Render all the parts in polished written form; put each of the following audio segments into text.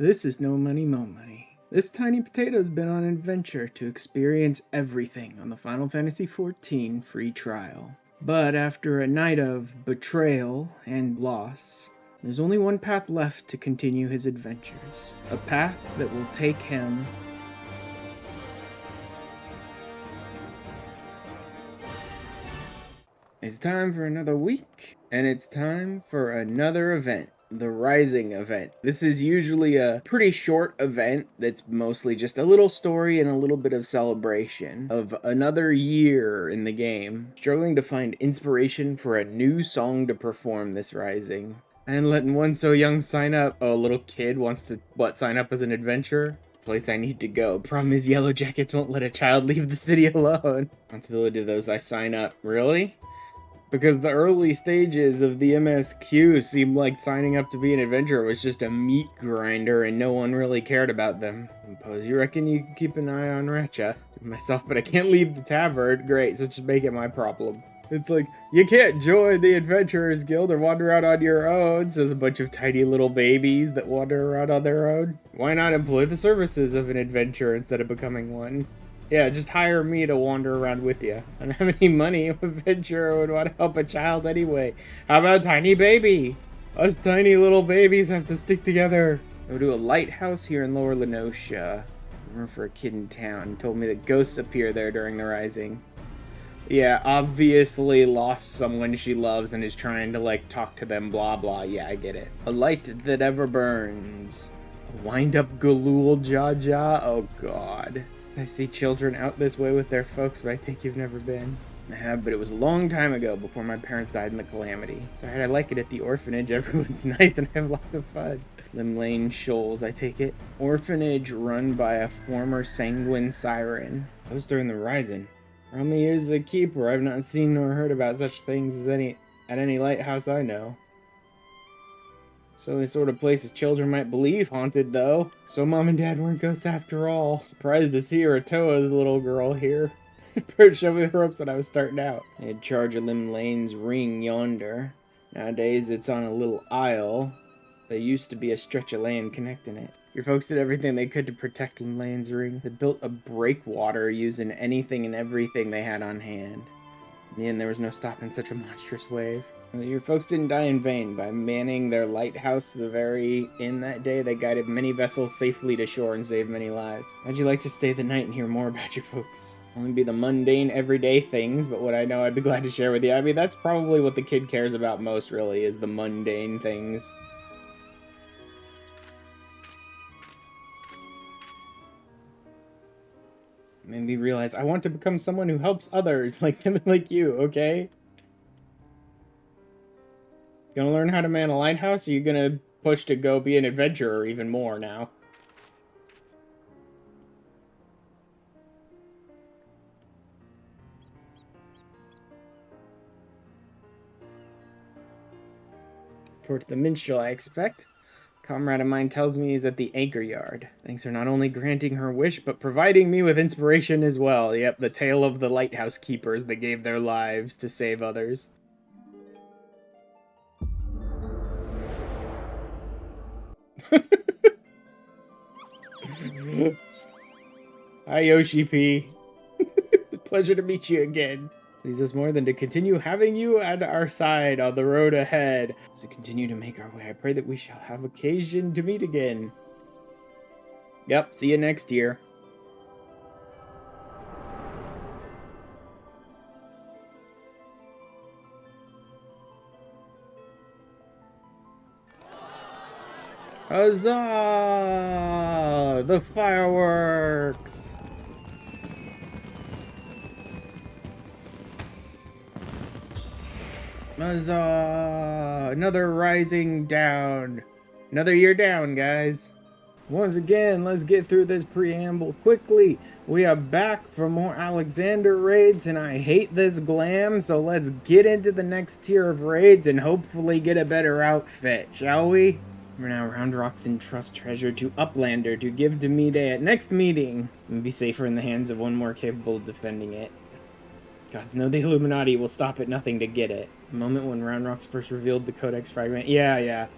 This is No Money Mo Money. This tiny potato's been on an adventure to experience everything on the Final Fantasy XIV free trial. But after a night of betrayal and loss, there's only one path left to continue his adventures. A path that will take him It's time for another week, and it's time for another event. The Rising event. This is usually a pretty short event that's mostly just a little story and a little bit of celebration of another year in the game. Struggling to find inspiration for a new song to perform this Rising. And letting one so young sign up. Oh, a little kid wants to, sign up as an adventurer? Place I need to go. Problem is Yellow Jackets won't let a child leave the city alone. Responsibility to those I sign up. Really? Because the early stages of the MSQ seemed like signing up to be an adventurer was just a meat grinder and no one really cared about them. Suppose you reckon you can keep an eye on Ratcha? Myself, but I can't leave the tavern. Great, so just make it my problem. It's like, you can't join the Adventurers Guild or wander out on your own, says a bunch of tiny little babies that wander around on their own. Why not employ the services of an adventurer instead of becoming one? Yeah, just hire me to wander around with you. I don't have any money. I'm a adventurer would want to help a child anyway. How about Tiny Baby? Us tiny little babies have to stick together. Go to a lighthouse here in Lower Lenosha. Room for a kid in town. He told me that ghosts appear there during the Rising. Yeah, obviously lost someone she loves and is trying to, talk to them, blah, blah. Yeah, I get it. A light that ever burns. A wind-up Galul Jaja? Oh, God. I see children out this way with their folks, but I think you've never been. I have, but it was a long time ago, before my parents died in the calamity. Sorry, I like it at the orphanage. Everyone's nice and I have lots of fun. Limlane Shoals, I take it. Orphanage run by a former sanguine siren. That was during the Rising. For how many years as a keeper, I've not seen nor heard about such things as at any lighthouse I know. So the sort of places children might believe haunted, though. So Mom and Dad weren't ghosts after all. Surprised to see Ratoa's little girl here. Bird showed me the ropes when I was starting out. They had charge of Limlane's ring yonder. Nowadays it's on a little isle. There used to be a stretch of land connecting it. Your folks did everything they could to protect Limlane's ring. They built a breakwater using anything and everything they had on hand. In the end, there was no stopping such a monstrous wave. Your folks didn't die in vain. By manning their lighthouse to the very inn that day, they guided many vessels safely to shore and saved many lives. How'd you like to stay the night and hear more about your folks? Only be the mundane, everyday things, but what I know I'd be glad to share with you. I mean, that's probably what the kid cares about most, really, is the mundane things. Made me realize I want to become someone who helps others, like them and like you, okay? Gonna learn how to man a lighthouse, or you gonna push to go be an adventurer even more now? Report to the minstrel, I expect. Comrade of mine tells me he's at the anchor yard. Thanks for not only granting her wish, but providing me with inspiration as well. Yep, the tale of the lighthouse keepers that gave their lives to save others. Hi, Yoshi-P. Pleasure to meet you again. Please us more than to continue having you at our side on the road ahead. As we continue to make our way, I pray that we shall have occasion to meet again. Yep, see you next year. Huzzah! The fireworks! Huzzah! Another rising down. Another year down, guys. Once again, let's get through this preamble quickly. We are back for more Alexander raids, and I hate this Glam, so let's get into the next tier of raids and hopefully get a better outfit, shall we? For now, Round Rock's entrust treasure to Uplander to give to Midas at next meeting. And be safer in the hands of one more capable of defending it. Gods know the Illuminati will stop at nothing to get it. The moment when Round Rock's first revealed the Codex fragment. Yeah.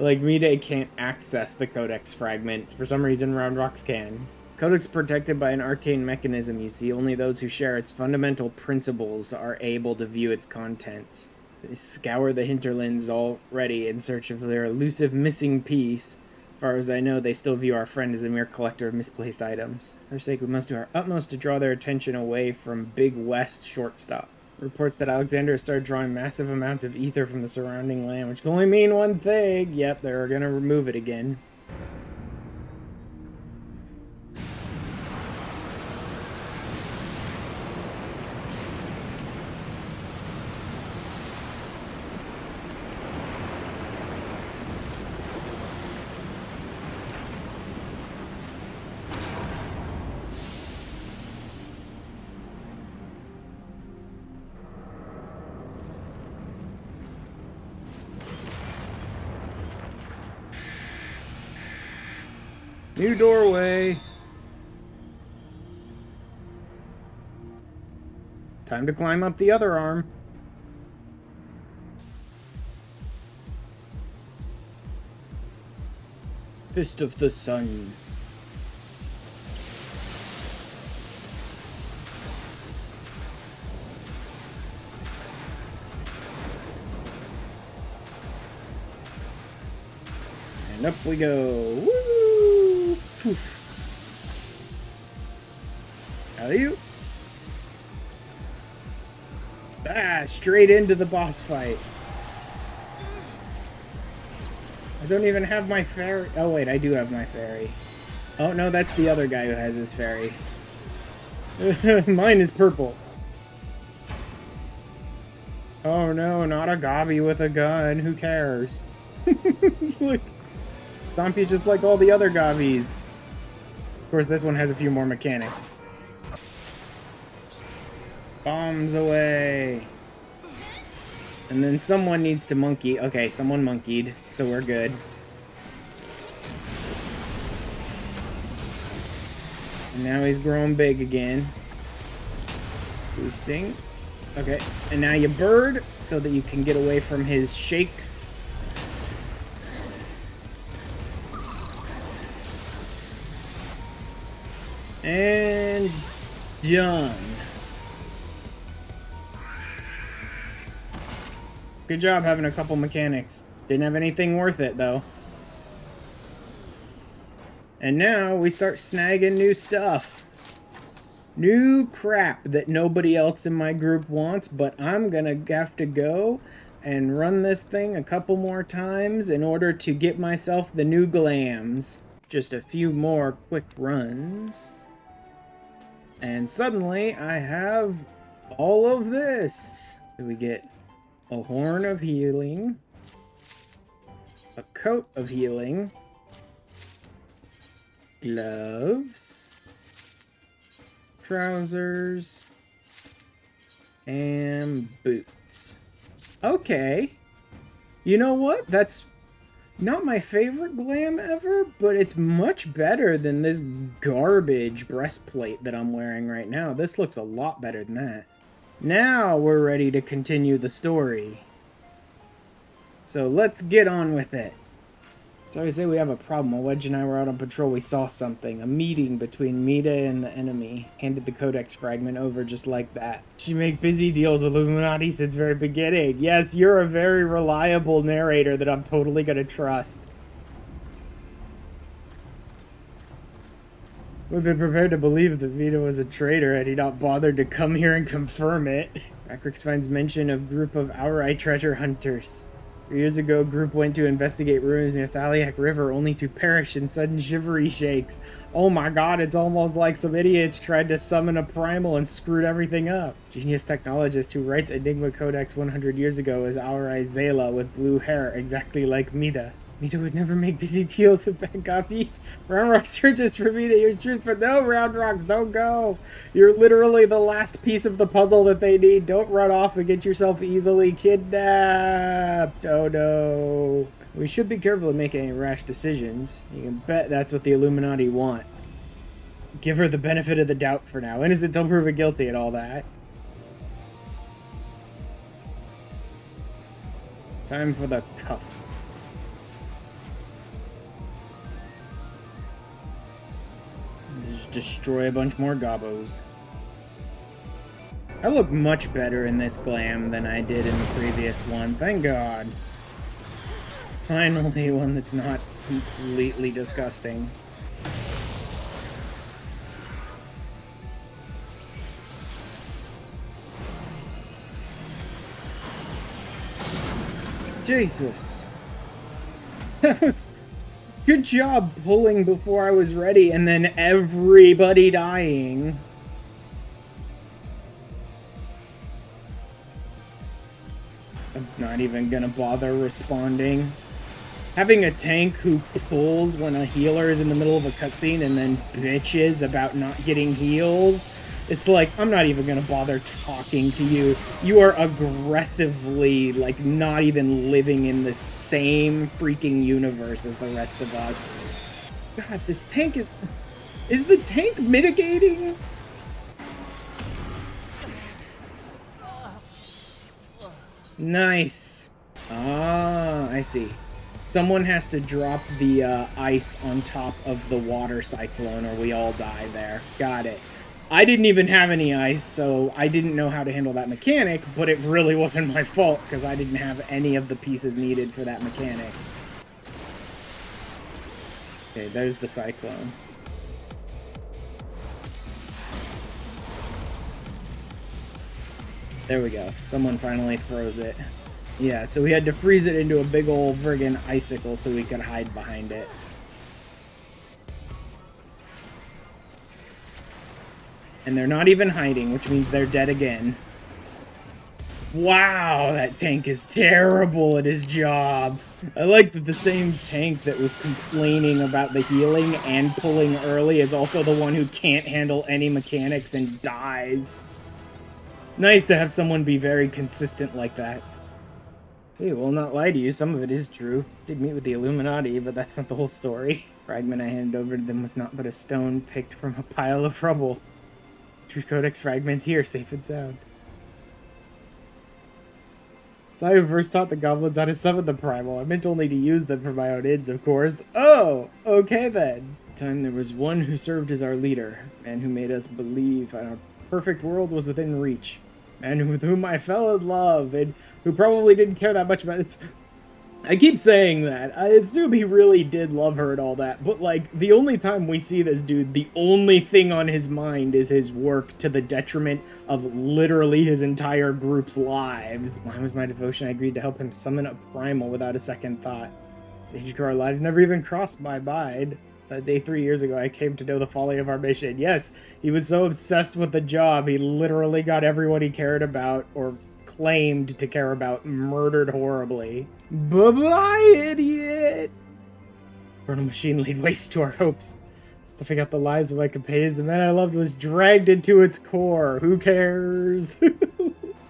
Like, Mida can't access the Codex fragment. For some reason, Roundrocks can. Codex protected by an arcane mechanism, you see. Only those who share its fundamental principles are able to view its contents. They scour the hinterlands already in search of their elusive missing piece. As far as I know, they still view our friend as a mere collector of misplaced items. For their sake, we must do our utmost to draw their attention away from Big West shortstop. Reports that Alexander has started drawing massive amounts of ether from the surrounding land, which can only mean one thing. Yep, they're gonna remove it again. New doorway. Time to climb up the other arm. Fist of the Sun. And up we go. Woo! Poof. Alley-oop. Ah, straight into the boss fight. I don't even have my fairy. Oh wait, I do have my fairy. Oh no, that's the other guy who has his fairy. Mine is purple. Oh no, not a gobby with a gun. Who cares? Look. Stomp you just like all the other gobbies. Of course, this one has a few more mechanics. Bombs away. And then someone needs to monkey. Okay, someone monkeyed, so we're good. And now he's growing big again. Boosting. Okay, and now you bird so that you can get away from his shakes. And done. Good job having a couple mechanics. Didn't have anything worth it, though. And now we start snagging new stuff. New crap that nobody else in my group wants, but I'm gonna have to go and run this thing a couple more times in order to get myself the new glams. Just a few more quick runs. And suddenly, I have all of this. We get a horn of healing, a coat of healing, gloves, trousers, and boots. Okay. You know what? That's not my favorite glam ever, but it's much better than this garbage breastplate that I'm wearing right now. This looks a lot better than that. Now we're ready to continue the story. So let's get on with it. So I say we have a problem. While Wedge and I were out on patrol, we saw something. A meeting between Mida and the enemy. Handed the Codex fragment over just like that. She make busy deals with Illuminati since very beginning. Yes, you're a very reliable narrator that I'm totally gonna trust. We've been prepared to believe that Mida was a traitor had he not bothered to come here and confirm it. Backrix finds mention of group of Aurai treasure hunters. 3 years ago, a group went to investigate ruins near Thaliac River only to perish in sudden shivery shakes. Oh my god, it's almost like some idiots tried to summon a primal and screwed everything up. Genius technologist who writes Enigma Codex 100 years ago is Aurai Zayla with blue hair, exactly like Mida. Mida would never make busy deals with bad copies. Roundrock searches for Mida, your truth, but no, Roundrocks, don't go. You're literally the last piece of the puzzle that they need. Don't run off and get yourself easily kidnapped. Oh no. We should be careful of making any rash decisions. You can bet that's what the Illuminati want. Give her the benefit of the doubt for now. Innocent don't prove it guilty and all that. Time for the cuff. Just destroy a bunch more gobos. I look much better in this Glam than I did in the previous one. Thank God. Finally, one that's not completely disgusting. Jesus. That was... Good job pulling before I was ready, and then everybody dying. I'm not even gonna bother responding. Having a tank who pulls when a healer is in the middle of a cutscene and then bitches about not getting heals. It's like, I'm not even gonna bother talking to you. You are aggressively, like, not even living in the same freaking universe as the rest of us. God, this tank is... Is the tank mitigating? Nice. Ah, I see. Someone has to drop the ice on top of the water cyclone or we all die there. Got it. I didn't even have any ice, so I didn't know how to handle that mechanic, but it really wasn't my fault because I didn't have any of the pieces needed for that mechanic. Okay, there's the cyclone. There we go. Someone finally froze it. Yeah, so we had to freeze it into a big old friggin' icicle so we could hide behind it. And they're not even hiding, which means they're dead again. Wow, that tank is terrible at his job. I like that the same tank that was complaining about the healing and pulling early is also the one who can't handle any mechanics and dies. Nice to have someone be very consistent like that. Hey, will not lie to you, some of it is true. Did meet with the Illuminati, but that's not the whole story. Fragment I handed over to them was not but a stone picked from a pile of rubble. True Codex fragments here, safe and sound. So I first taught the goblins how to summon the primal. I meant only to use them for my own ends, of course. Oh, okay then. Time there was one who served as our leader, man who made us believe our perfect world was within reach. Man with whom I fell in love, and who probably didn't care that much about it. I keep saying that. I assume he really did love her and all that, but, like, the only time we see this dude, the only thing on his mind is his work to the detriment of literally his entire group's lives. Mine was my devotion. I agreed to help him summon a primal without a second thought. The age of our lives never even crossed my mind. That day 3 years ago, I came to know the folly of our mission. Yes, he was so obsessed with the job, he literally got everyone he cared about, or claimed to care about, murdered horribly. Bye-bye, idiot! Infernal machine laid waste to our hopes. Stuffing out the lives of my companions, the man I loved was dragged into its core. Who cares?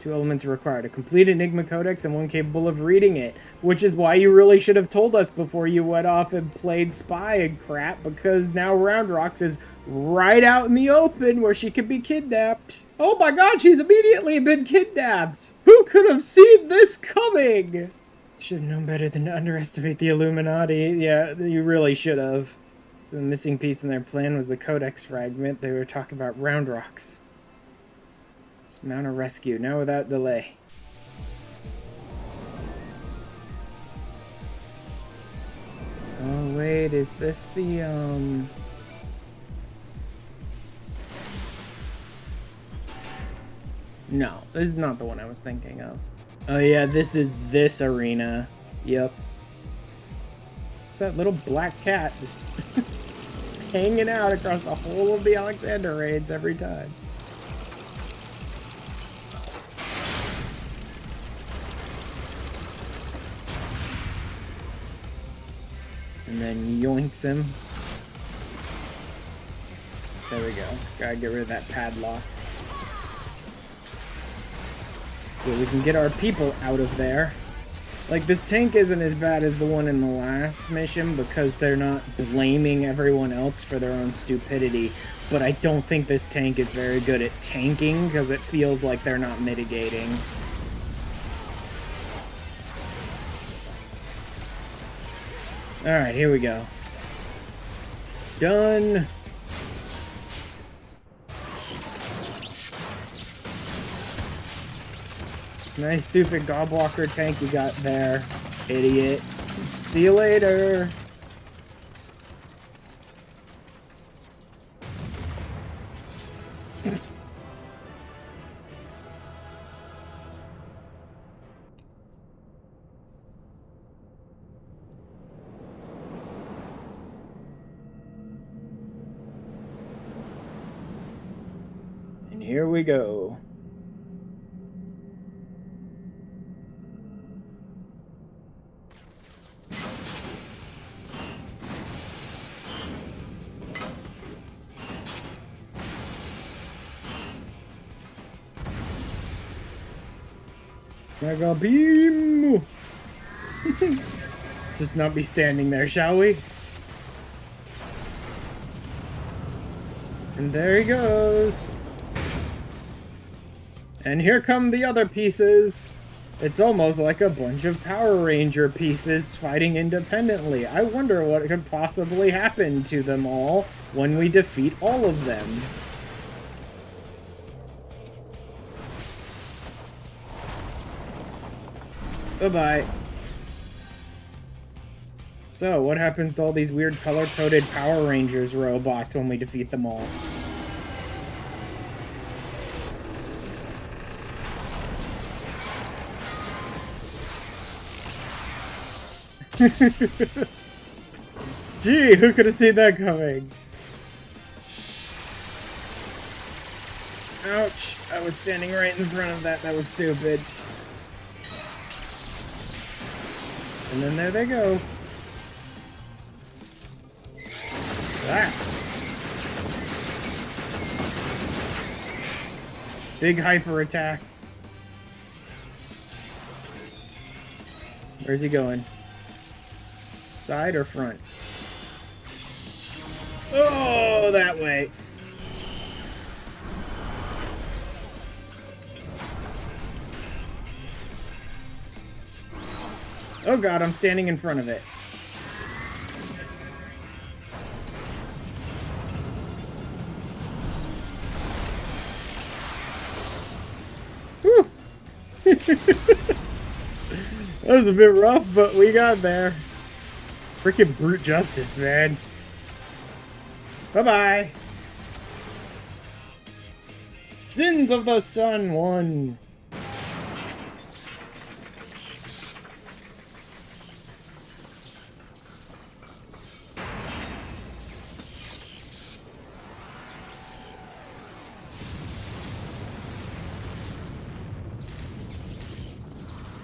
2 elements are required, a complete Enigma Codex and one capable of reading it. Which is why you really should have told us before you went off and played spy and crap, because now Round Rocks is right out in the open where she could be kidnapped. Oh my god, she's immediately been kidnapped! Who could have seen this coming? Should have known better than to underestimate the Illuminati. Yeah, you really should have. So the missing piece in their plan was the Codex fragment. They were talking about Round Rocks. Let's mount a rescue, now without delay. Oh wait, is this the, No, this is not the one I was thinking of. Oh yeah, this is this arena. Yep. It's that little black cat just hanging out across the whole of the Alexander raids every time. And then yoinks him. There we go. Gotta get rid of that padlock. So we can get our people out of there. Like, this tank isn't as bad as the one in the last mission because they're not blaming everyone else for their own stupidity. But I don't think this tank is very good at tanking because it feels like they're not mitigating. Alright, here we go. Done. Nice stupid Gobwalker tank you got there, idiot. See you later. And here we go. Mega beam! Let's just not be standing there, shall we? And there he goes. And here come the other pieces. It's almost like a bunch of Power Ranger pieces fighting independently. I wonder what could possibly happen to them all when we defeat all of them. Bye-bye. So, what happens to all these weird color-coded Power Rangers robots when we defeat them all? Gee, who could have seen that coming? Ouch, I was standing right in front of that. That was stupid. And then there they go. Ah. Big hyper attack. Where's he going? Side or front? Oh, that way. Oh god, I'm standing in front of it. Whew. That was a bit rough, but we got there. Freaking brute justice, man. Bye-bye. Sins of the Sun won.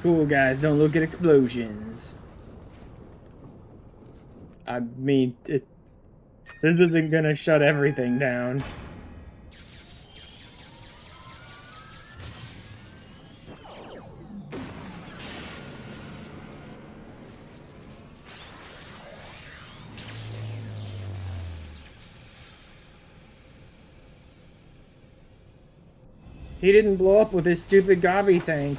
Cool, guys. Don't look at explosions. I mean, this isn't gonna shut everything down. He didn't blow up with his stupid gobby tank.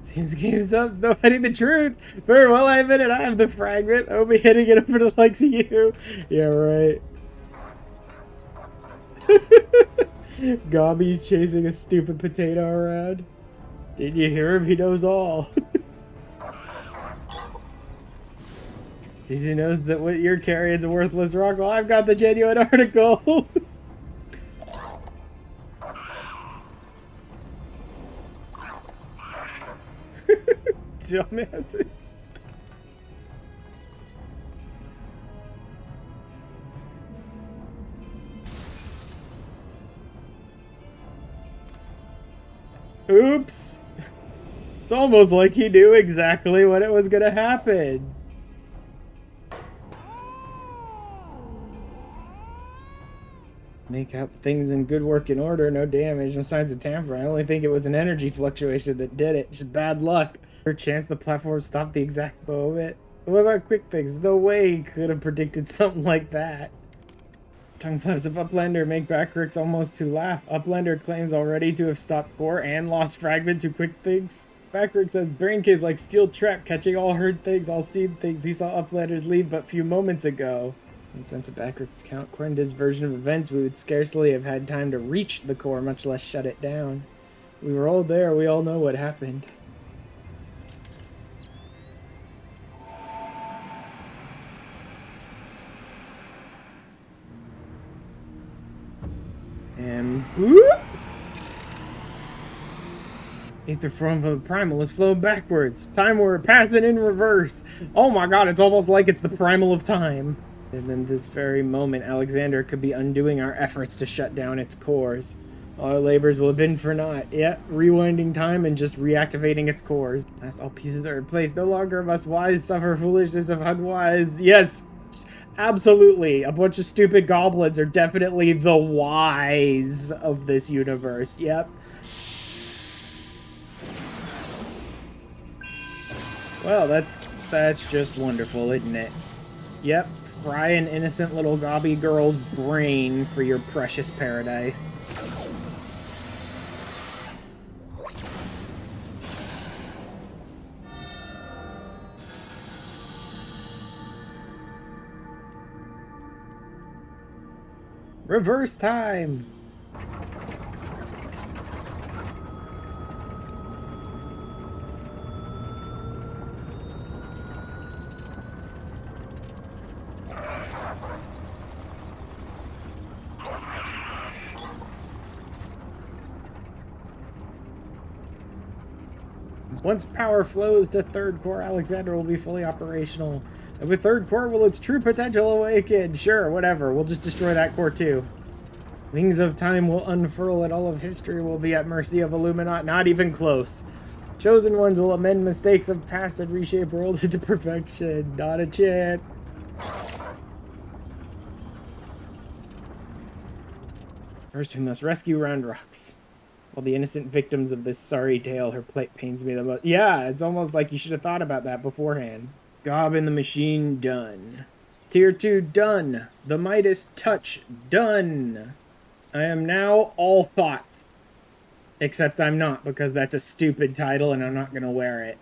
Seems the game's up. No hiding the truth. Very well, I admit it. I have the fragment. I'll be hitting it for the likes of you. Yeah, right. Gobby's chasing a stupid potato around. Did you hear him? He knows all. Jeez, he knows that what you're carrying is a worthless rock. Well, I've got the genuine article. Dumbasses. Oops. It's almost like he knew exactly what it was gonna happen. Make up things in good working order, no damage, no signs of tampering. I only think it was an energy fluctuation that did it. Just bad luck. Is there a chance the platform stopped the exact moment? What about quick things? No way he could have predicted something like that. Tongue flaps of Uplander make Backrix almost to laugh. Uplander claims already to have stopped core and lost fragment to quick things. Backrix says brain kids like steel trap catching all heard things, all seen things. He saw Uplanders leave but few moments ago. In the sense of backwards count, according to his version of events, we would scarcely have had time to reach the core, much less shut it down. We were all there, we all know what happened. And whoop! Ether from the primal is flowing backwards. Time we're passing in reverse. Oh my god, it's almost like it's the primal of time. And in this very moment, Alexander could be undoing our efforts to shut down its cores. All our labors will have been for naught. Yeah, rewinding time and just reactivating its cores. As all pieces are replaced, no longer must wise suffer foolishness of unwise. Yes, absolutely. A bunch of stupid goblins are definitely the wise of this universe. Yep. Well, that's just wonderful, isn't it? Yep, fry an innocent little gobby girl's brain for your precious paradise. Reverse time! Once power flows to third core, Alexander will be fully operational. And with third core, will its true potential awaken? Sure, whatever. We'll just destroy that core too. Wings of time will unfurl and all of history will be at mercy of Illuminati. Not even close. Chosen ones will amend mistakes of past and reshape world into perfection. Not a chance. First, we must rescue Round Rocks. While the innocent victims of this sorry tale, her plight pains me the most. Yeah, it's almost like you should have thought about that beforehand. Gob in the machine, done. Tier 2, done. The Midas touch, done. I am now all thoughts. Except I'm not, because that's a stupid title and I'm not going to wear it.